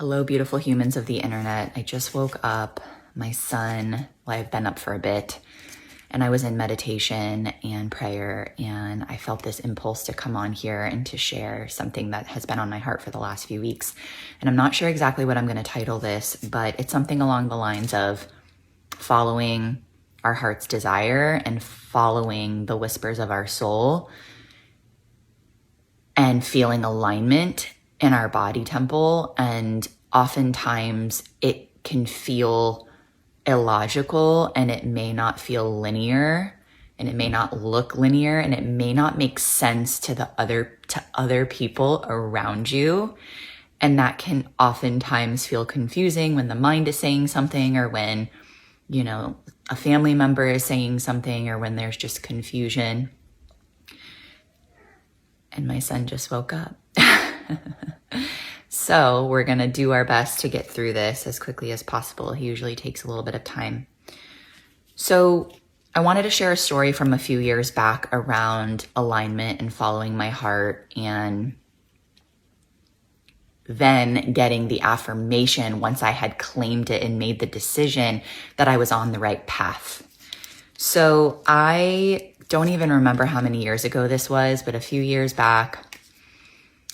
Hello, beautiful humans of the internet. I just woke up. I've been up for a bit, and I was in meditation and prayer, and I felt this impulse to come on here and to share something that has been on my heart for the last few weeks. And I'm not sure exactly what I'm going to title this, but it's something along the lines of following our heart's desire and following the whispers of our soul and feeling alignment in our body temple. And oftentimes it can feel illogical, and it may not feel linear, and it may not look linear, and it may not make sense to other people around you. And that can oftentimes feel confusing when the mind is saying something, or when, a family member is saying something, or when there's just confusion. And my son just woke up. So we're going to do our best to get through this as quickly as possible. He usually takes a little bit of time. So I wanted to share a story from a few years back around alignment and following my heart, and then getting the affirmation once I had claimed it and made the decision that I was on the right path. So I don't even remember how many years ago this was, but a few years back,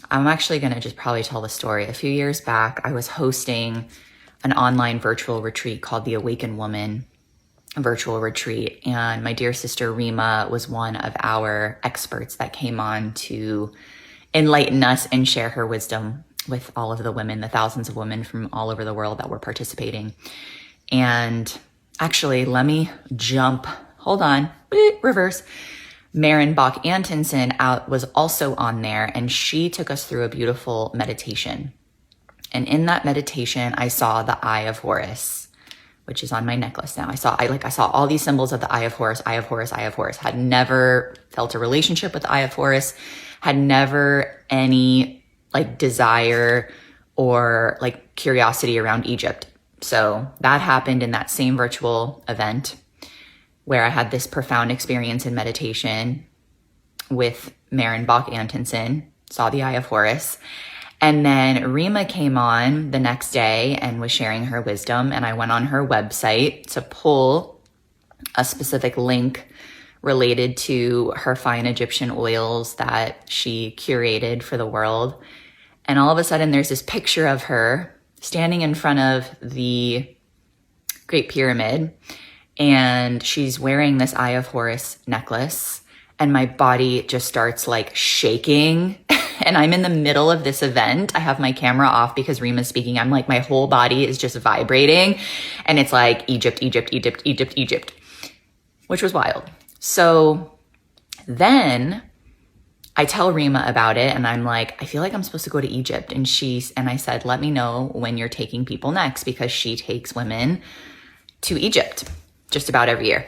I'm actually going to just probably tell the story. A few years back, I was hosting an online virtual retreat called the Awaken Woman Virtual Retreat. And my dear sister Rima was one of our experts that came on to enlighten us and share her wisdom with all of the women, the thousands of women from all over the world that were participating. And actually, let me jump. Hold on. Reverse. Maren Bach-Antonsen was also on there, and she took us through a beautiful meditation. And in that meditation, I saw the Eye of Horus, which is on my necklace now. I saw all these symbols of the Eye of Horus, Eye of Horus, Eye of Horus. Had never felt a relationship with the Eye of Horus, had never any desire or curiosity around Egypt. So that happened in that same virtual event, where I had this profound experience in meditation with Maren Bach-Antonsen, saw the Eye of Horus. And then Rima came on the next day and was sharing her wisdom. And I went on her website to pull a specific link related to her fine Egyptian oils that she curated for the world. And all of a sudden, there's this picture of her standing in front of the Great Pyramid, and she's wearing this Eye of Horus necklace, and my body just starts shaking. And I'm in the middle of this event. I have my camera off because Rima's speaking. I'm my whole body is just vibrating, and it's Egypt, Egypt, Egypt, Egypt, Egypt, which was wild. So then I tell Rima about it, and I'm I feel like I'm supposed to go to Egypt. And I said, let me know when you're taking people next, because she takes women to Egypt just about every year.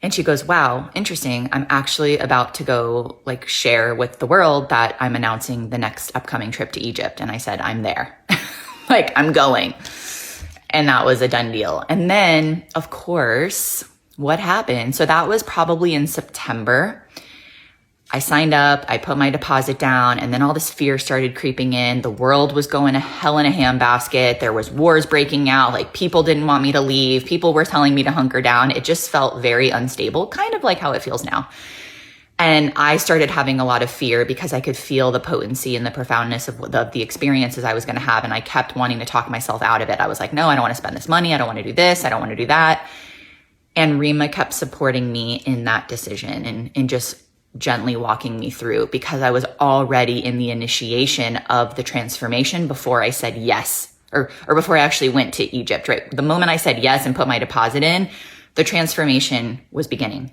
And she goes, wow, interesting. I'm actually about to go share with the world that I'm announcing the next upcoming trip to Egypt. And I said, I'm there. I'm going. And that was a done deal. And then, of course, what happened? So that was probably in September. I signed up, I put my deposit down, and then all this fear started creeping in. The world was going to hell in a handbasket. There was wars breaking out. People didn't want me to leave. People were telling me to hunker down. It just felt very unstable, kind of like how it feels now. And I started having a lot of fear because I could feel the potency and the profoundness of the experiences I was going to have. And I kept wanting to talk myself out of it. I was like, no, I don't want to spend this money. I don't want to do this. I don't want to do that. And Rima kept supporting me in that decision and just gently walking me through, because I was already in the initiation of the transformation before I said yes, or before I actually went to Egypt, right? The moment I said yes and put my deposit in, the transformation was beginning.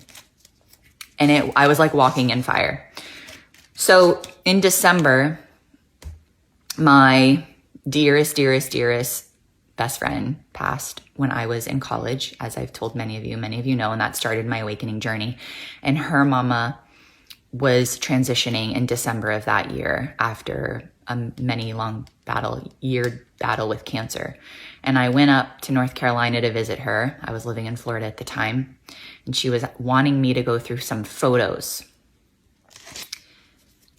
And I was walking in fire. So in December, my dearest best friend passed when I was in college, as I've told many of you know, and that started my awakening journey. And her mama was transitioning in December of that year after a many long year battle with cancer. And I went up to North Carolina to visit her. I was living in Florida at the time, and she was wanting me to go through some photos.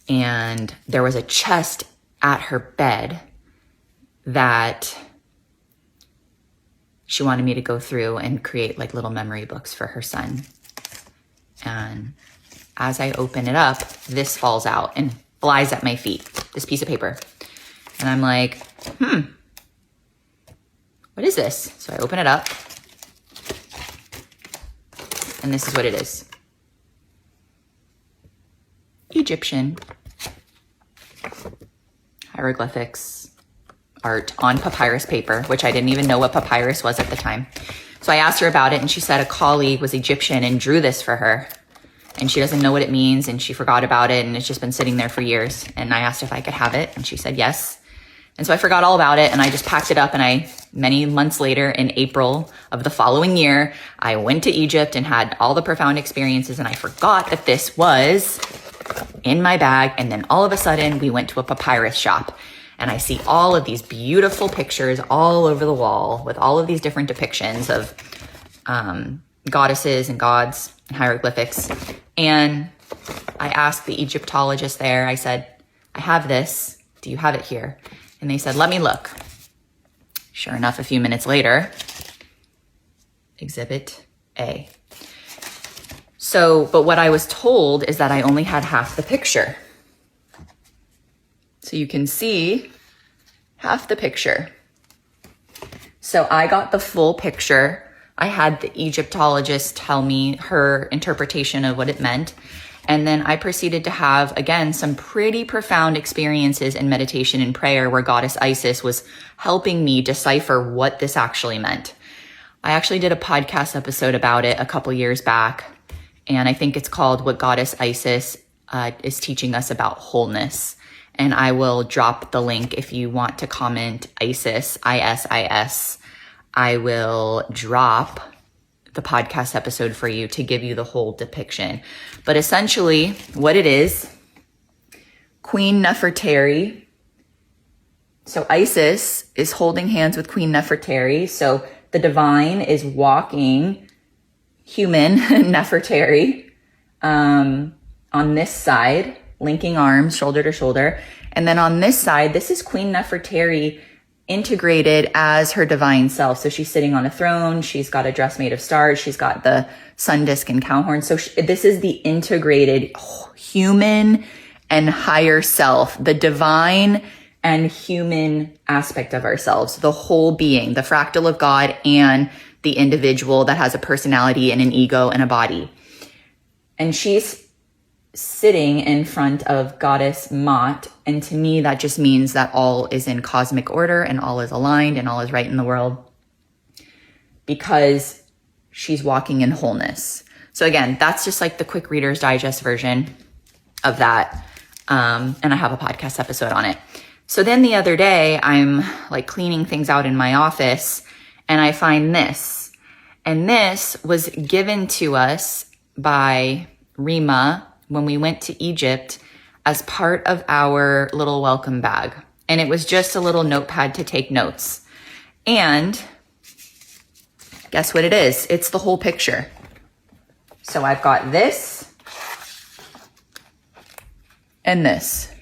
And there was a chest at her bed that she wanted me to go through and create like little memory books for her son. And as I open it up, this falls out and flies at my feet, this piece of paper. And I'm like, what is this? So I open it up, and this is what it is. Egyptian hieroglyphics art on papyrus paper, which I didn't even know what papyrus was at the time. So I asked her about it, and she said a colleague was Egyptian and drew this for her. And she doesn't know what it means, and she forgot about it, and it's just been sitting there for years. And I asked if I could have it, and she said yes. And so I forgot all about it, and I just packed it up, and many months later, in April of the following year, I went to Egypt and had all the profound experiences, and I forgot that this was in my bag. And then all of a sudden, we went to a papyrus shop, and I see all of these beautiful pictures all over the wall with all of these different depictions of goddesses and gods and hieroglyphics. And I asked the Egyptologist there, I said, I have this. Do you have it here? And they said, let me look. Sure enough, a few minutes later, Exhibit A. So, but what I was told is that I only had half the picture. So you can see half the picture. So I got the full picture. I had the Egyptologist tell me her interpretation of what it meant. And then I proceeded to have, again, some pretty profound experiences in meditation and prayer where Goddess Isis was helping me decipher what this actually meant. I actually did a podcast episode about it a couple years back, and I think it's called What Goddess Isis is Teaching Us About Wholeness. And I will drop the link if you want to comment Isis, ISIS. I will drop the podcast episode for you to give you the whole depiction. But essentially what it is, Queen Nefertari. So Isis is holding hands with Queen Nefertari. So the divine is walking human Nefertari on this side, linking arms, shoulder to shoulder. And then on this side, this is Queen Nefertari integrated as her divine self. So she's sitting on a throne. She's got a dress made of stars. She's got the sun disk and cow horn. So this is the integrated human and higher self, the divine and human aspect of ourselves, the whole being, the fractal of God and the individual that has a personality and an ego and a body. And she's sitting in front of Goddess Ma'at. And to me, that just means that all is in cosmic order and all is aligned and all is right in the world because she's walking in wholeness. So again, that's just like the quick Reader's Digest version of that. And I have a podcast episode on it. So then the other day, I'm like cleaning things out in my office and I find this. And this was given to us by Rima when we went to Egypt as part of our little welcome bag. And it was just a little notepad to take notes. And guess what it is? It's the whole picture. So I've got this and this.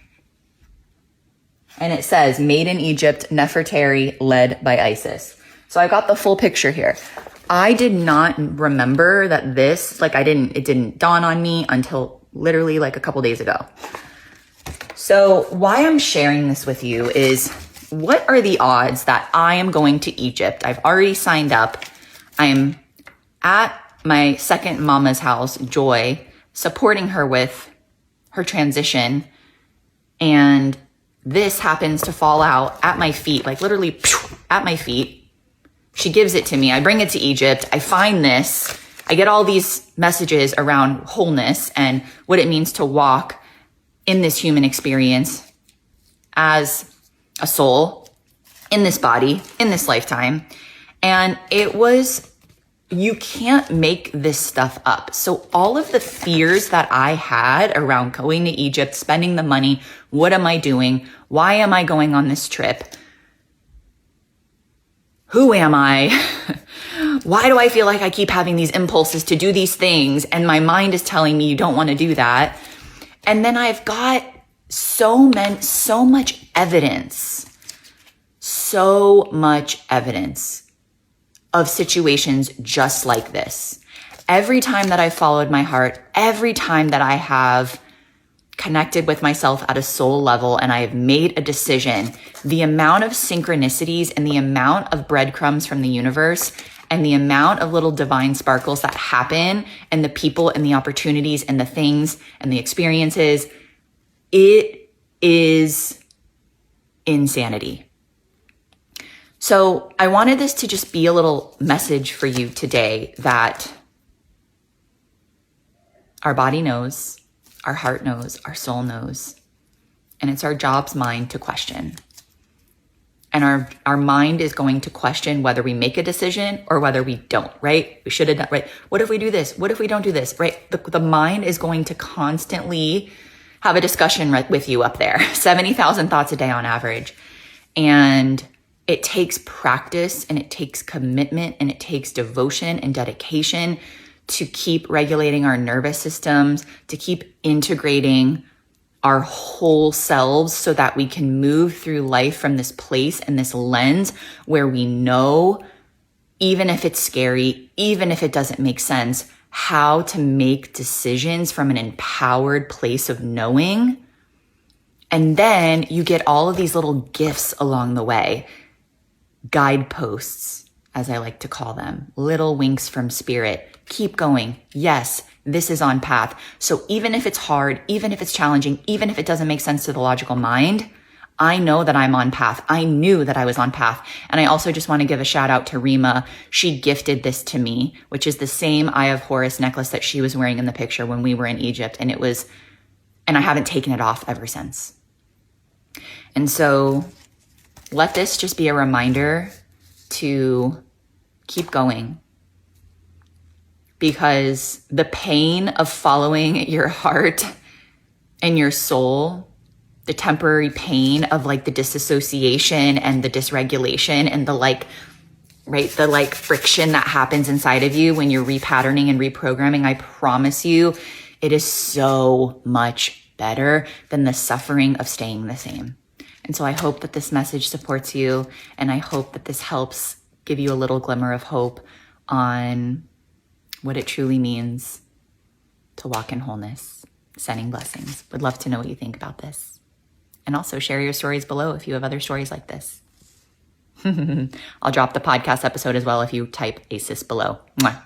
And it says, Made in Egypt, Nefertari, led by Isis. So I got the full picture here. I did not remember that this, it didn't dawn on me until literally like a couple days ago. So why I'm sharing this with you is, what are the odds that I am going to Egypt? I've already signed up. I'm at my second mama's house, Joy, supporting her with her transition. And this happens to fall out at my feet, like literally at my feet. She gives it to me. I bring it to Egypt. I find this. I get all these messages around wholeness and what it means to walk in this human experience as a soul in this body, in this lifetime. And it was, you can't make this stuff up. So all of the fears that I had around going to Egypt, spending the money, what am I doing? Why am I going on this trip? Who am I? Why do I feel like I keep having these impulses to do these things? And my mind is telling me you don't want to do that. And then I've got so much evidence so much evidence of situations just like this. Every time that I followed my heart, every time that I have connected with myself at a soul level and I have made a decision, the amount of synchronicities and the amount of breadcrumbs from the universe and the amount of little divine sparkles that happen and the people and the opportunities and the things and the experiences, it is insanity. So I wanted this to just be a little message for you today that our body knows, our heart knows, our soul knows, and it's our job's mind to question. And our mind is going to question whether we make a decision or whether we don't, right? We should have done, right? What if we do this? What if we don't do this, right? The mind is going to constantly have a discussion with you up there, 70,000 thoughts a day on average. And it takes practice and it takes commitment and it takes devotion and dedication to keep regulating our nervous systems, to keep integrating our whole selves so that we can move through life from this place and this lens where we know, even if it's scary, even if it doesn't make sense, how to make decisions from an empowered place of knowing. And then you get all of these little gifts along the way, guideposts, as I like to call them, little winks from spirit. Keep going. Yes, this is on path. So even if it's hard, even if it's challenging, even if it doesn't make sense to the logical mind, I know that I'm on path. I knew that I was on path. And I also just want to give a shout out to Rima. She gifted this to me, which is the same Eye of Horus necklace that she was wearing in the picture when we were in Egypt. And I haven't taken it off ever since. And so let this just be a reminder to keep going. Because the pain of following your heart and your soul, the temporary pain of like the disassociation and the dysregulation and the friction that happens inside of you when you're repatterning and reprogramming, I promise you, it is so much better than the suffering of staying the same. And so I hope that this message supports you, and I hope that this helps give you a little glimmer of hope on what it truly means to walk in wholeness. Sending blessings. Would love to know what you think about this. And also share your stories below if you have other stories like this. I'll drop the podcast episode as well if you type ACES below. Mwah.